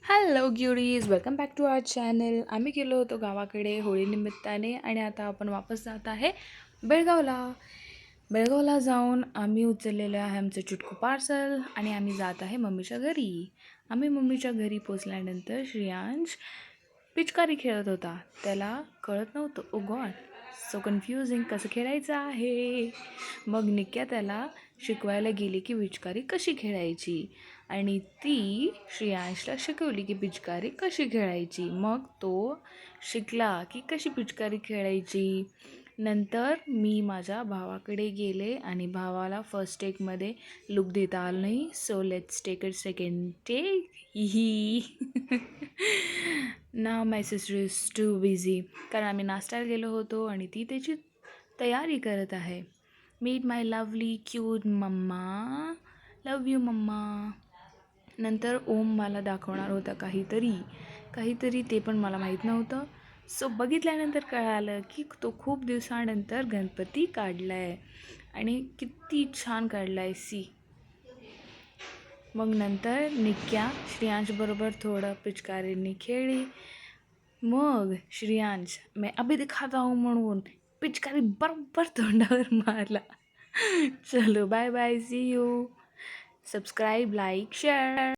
Hello ग्युरीज, welcome back to our channel. आम्ही गेलो होतो गावाकडे होळीनिमित्ताने आणि आता आपण वापस जात आहे बेळगावला. बेळगावला जाऊन आम्ही उचललेलं आहे आमचं चुटकू पार्सल आणि आम्ही जात आहे मम्मीच्या घरी. आम्ही मम्मीच्या घरी पोचल्यानंतर श्रेयांश पिचकारी खेळत होता. त्याला कळत नव्हतं, ओ गॉड सो कन्फ्युजिंग, कसं खेळायचं आहे. मग निक्या त्याला शिकवायला गेली की पिचकारी कशी खेळायची आणि ती श्रेयांशला शिकवली की पिचकारी कशी खेळायची. मग तो शिकला की कशी पिचकारी खेळायची. नंतर मी माझ्या भावाकडे गेले आणि भावाला फर्स्ट टेकमध्ये लुक देता आलं नाही. So let's take a second take. ही ना my sister is too busy, कारण आम्ही नाश्त्याला गेलो होतो आणि ती त्याची तयारी करत आहे. Meet my lovely cute mumma, love you mumma. नंतर ओम मला दाखवणार होता काहीतरी ते पण मला माहीत नव्हतं. सो बघितल्यानंतर कळालं की तो खूप दिवसानंतर गणपती काढला आहे आणि किती छान काढला आहे सी. मग नंतर निक्या श्रेयांशबरोबर थोडं पिचकारीने खेळली. मग श्रेयांश मैं अभी दिखाता हूँ म्हणून पिचकारी बरोबर तोंडावर मारला. चलो bye bye, see you. Subscribe, like, share.